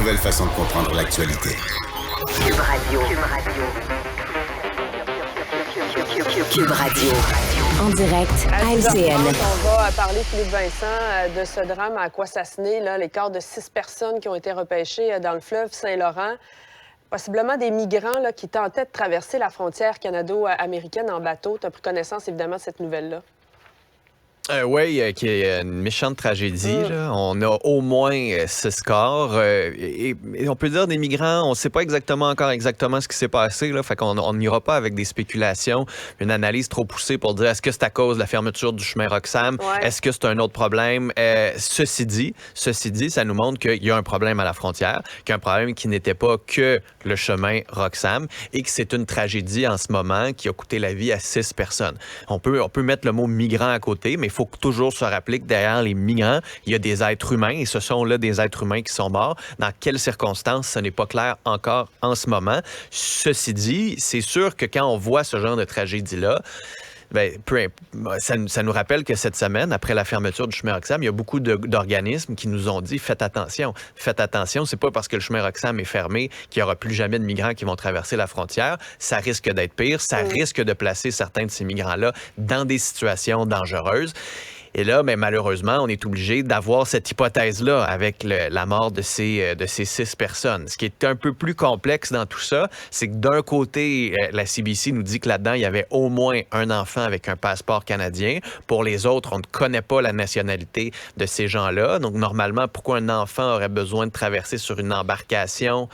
nouvelle façon de comprendre l'actualité. Cube Radio. Cube Radio. En direct à LCN. On va parler, Philippe Vincent, de ce drame à Kwasasne, les corps de 6 personnes qui ont été repêchées dans le fleuve Saint-Laurent. Possiblement des migrants qui tentaient de traverser la frontière canado-américaine en bateau. Tu as pris connaissance, évidemment, de cette nouvelle-là. Oui, qui est une méchante tragédie. Là. On a au moins 6 corps. Et on peut dire des migrants, on ne sait pas encore ce qui s'est passé. Là, fait qu'on n'ira pas avec des spéculations, une analyse trop poussée pour dire est-ce que c'est à cause de la fermeture du chemin Roxham? Ouais. Est-ce que c'est un autre problème? Ceci dit, ça nous montre qu'il y a un problème à la frontière, qu'il y a un problème qui n'était pas que le chemin Roxham et que c'est une tragédie en ce moment qui a coûté la vie à 6 personnes. On peut mettre le mot migrant à côté, mais il faut toujours se rappeler que derrière les migrants, il y a des êtres humains et ce sont là des êtres humains qui sont morts. Dans quelles circonstances, ce n'est pas clair encore en ce moment. Ceci dit, c'est sûr que quand on voit ce genre de tragédie-là, ça nous rappelle que cette semaine, après la fermeture du chemin Roxham, il y a beaucoup d'organismes qui nous ont dit faites attention. Faites attention, c'est pas parce que le chemin Roxham est fermé qu'il n'y aura plus jamais de migrants qui vont traverser la frontière. Ça risque d'être pire. Ça risque de placer certains de ces migrants-là dans des situations dangereuses. Et là, malheureusement, on est obligé d'avoir cette hypothèse-là avec la mort de ces 6 personnes. Ce qui est un peu plus complexe dans tout ça, c'est que d'un côté, la CBC nous dit que là-dedans, il y avait au moins un enfant avec un passeport canadien. Pour les autres, on ne connaît pas la nationalité de ces gens-là. Donc, normalement, pourquoi un enfant aurait besoin de traverser sur une embarcation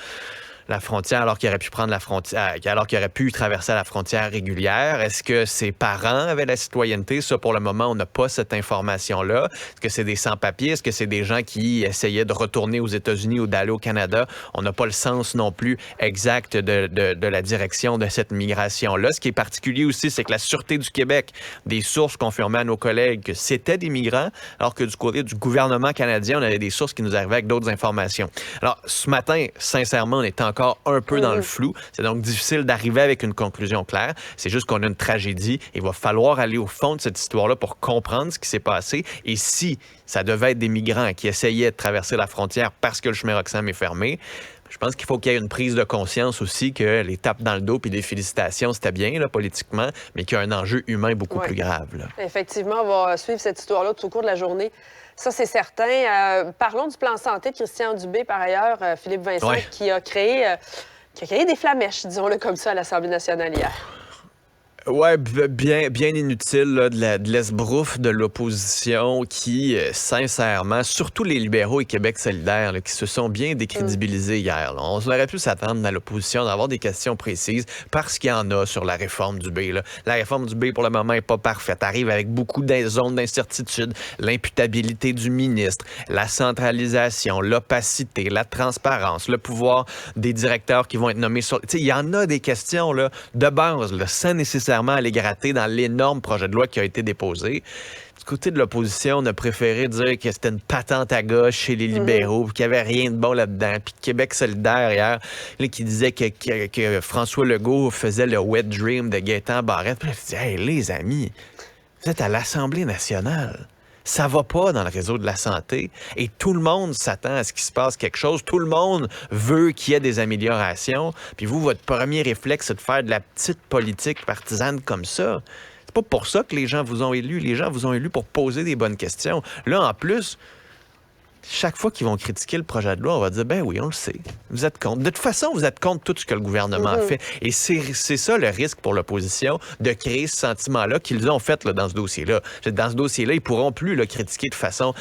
la frontière alors qu'il aurait pu alors qu'il aurait pu traverser la frontière régulière? Est-ce que ses parents avaient la citoyenneté? Ça, pour le moment, on n'a pas cette information-là. Est-ce que c'est des sans-papiers? Est-ce que c'est des gens qui essayaient de retourner aux États-Unis ou d'aller au Canada? On n'a pas le sens non plus exact de la direction de cette migration-là. Ce qui est particulier aussi, c'est que la Sûreté du Québec, des sources confirmaient à nos collègues que c'était des migrants, alors que du côté du gouvernement canadien, on avait des sources qui nous arrivaient avec d'autres informations. Alors, ce matin, sincèrement, on est encore un peu dans le flou. C'est donc difficile d'arriver avec une conclusion claire. C'est juste qu'on a une tragédie. Il va falloir aller au fond de cette histoire-là pour comprendre ce qui s'est passé. Et si ça devait être des migrants qui essayaient de traverser la frontière parce que le chemin Roxham est fermé, je pense qu'il faut qu'il y ait une prise de conscience aussi que les tapes dans le dos puis des félicitations, c'était bien là, politiquement, mais qu'il y a un enjeu humain beaucoup plus grave. Là. Effectivement, on va suivre cette histoire-là tout au cours de la journée. Ça, c'est certain. Parlons du plan santé de Christian Dubé, par ailleurs, Philippe Vincent, qui a créé des flamèches, disons-le comme ça, à l'Assemblée nationale hier. Oui, bien inutile là, de l'esbrouffe de l'opposition qui, sincèrement, surtout les libéraux et Québec solidaire, là, qui se sont bien décrédibilisés hier. Là. On aurait pu s'attendre à l'opposition d'avoir des questions précises parce qu'il y en a sur la réforme du B. Là. La réforme du B, pour le moment, n'est pas parfaite. Arrive avec beaucoup de zones d'incertitude, l'imputabilité du ministre, la centralisation, l'opacité, la transparence, le pouvoir des directeurs qui vont être nommés sur... Il y en a des questions là, de base, là, sans nécessairement aller gratter dans l'énorme projet de loi qui a été déposé. Du côté de l'opposition, on a préféré dire que c'était une patente à gauche chez les libéraux, puis qu'il n'y avait rien de bon là-dedans. Puis Québec solidaire, hier, là, qui disait que François Legault faisait le wet dream de Gaétan Barrette. Puis là, je dis, hey, les amis, vous êtes à l'Assemblée nationale. Ça va pas dans le réseau de la santé et tout le monde s'attend à ce qu'il se passe quelque chose. Tout le monde veut qu'il y ait des améliorations. Puis vous, votre premier réflexe, c'est de faire de la petite politique partisane comme ça. C'est pas pour ça que les gens vous ont élu. Les gens vous ont élu pour poser des bonnes questions. Là, en plus, chaque fois qu'ils vont critiquer le projet de loi, on va dire, ben oui, on le sait. Vous êtes contre. De toute façon, vous êtes contre tout ce que le gouvernement fait. Et c'est ça le risque pour l'opposition, de créer ce sentiment-là qu'ils ont fait là, dans ce dossier-là. Dans ce dossier-là, ils pourront plus le critiquer de façon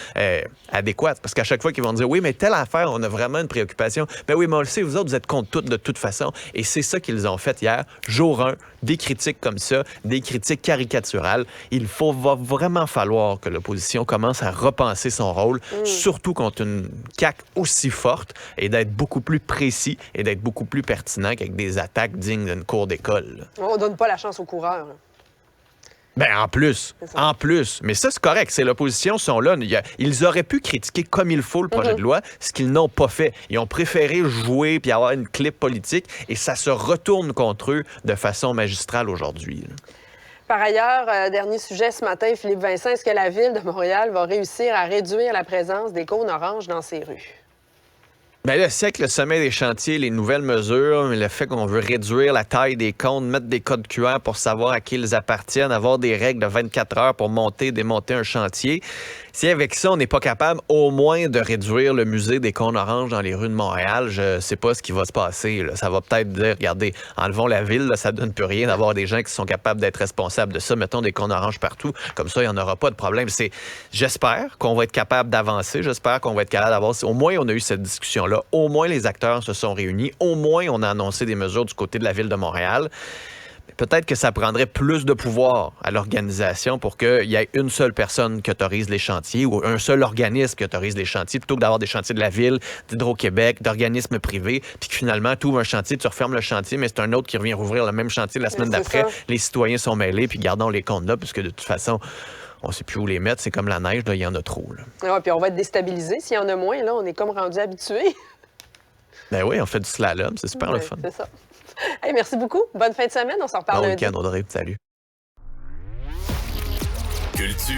adéquate. Parce qu'à chaque fois qu'ils vont dire, oui, mais telle affaire, on a vraiment une préoccupation. Ben oui, mais on le sait, vous autres, vous êtes contre tout de toute façon. Et c'est ça qu'ils ont fait hier, jour 1, des critiques comme ça, des critiques caricaturales. Va vraiment falloir que l'opposition commence à repenser son rôle, surtout contre une CAQ aussi forte, et d'être beaucoup plus précis et d'être beaucoup plus pertinent qu'avec des attaques dignes d'une cour d'école. On donne pas la chance aux coureurs. Ben en plus. Mais ça, c'est correct. C'est l'opposition, sont là. Ils auraient pu critiquer comme il faut le projet de loi, ce qu'ils n'ont pas fait. Ils ont préféré jouer puis avoir une clip politique, et ça se retourne contre eux de façon magistrale aujourd'hui. Par ailleurs, dernier sujet ce matin, Philippe Vincent, est-ce que la Ville de Montréal va réussir à réduire la présence des cônes oranges dans ses rues? Ben là, c'est avec le sommet des chantiers, les nouvelles mesures, le fait qu'on veut réduire la taille des comptes, mettre des codes QR pour savoir à qui ils appartiennent, avoir des règles de 24 heures pour monter, démonter un chantier. Si avec ça, on n'est pas capable au moins de réduire le musée des cônes oranges dans les rues de Montréal, je sais pas ce qui va se passer. Là. Ça va peut-être dire, regardez, enlevons la ville, là, ça donne plus rien d'avoir des gens qui sont capables d'être responsables de ça. Mettons des cônes oranges partout. Comme ça, il n'y en aura pas de problème. J'espère qu'on va être capable d'avancer. J'espère qu'on va être capable d'avoir... Au moins, on a eu cette discussion-là. Au moins, les acteurs se sont réunis. Au moins, on a annoncé des mesures du côté de la ville de Montréal. Peut-être que ça prendrait plus de pouvoir à l'organisation pour qu'il y ait une seule personne qui autorise les chantiers ou un seul organisme qui autorise les chantiers, plutôt que d'avoir des chantiers de la Ville, d'Hydro-Québec, d'organismes privés, puis que finalement, tu ouvres un chantier, tu refermes le chantier, mais c'est un autre qui revient rouvrir le même chantier la semaine d'après. Les citoyens sont mêlés, puis gardons les comptes là, puisque de toute façon, on ne sait plus où les mettre. C'est comme la neige, là, il y en a trop. Ouais, puis on va être déstabilisé. S'il y en a moins, là, on est comme rendu habitué. Ben oui, on fait du slalom, c'est super le fun. C'est ça. Hey, merci beaucoup. Bonne fin de semaine. On s'en reparle lundi. Bon week-end, Audrey. Salut. Culture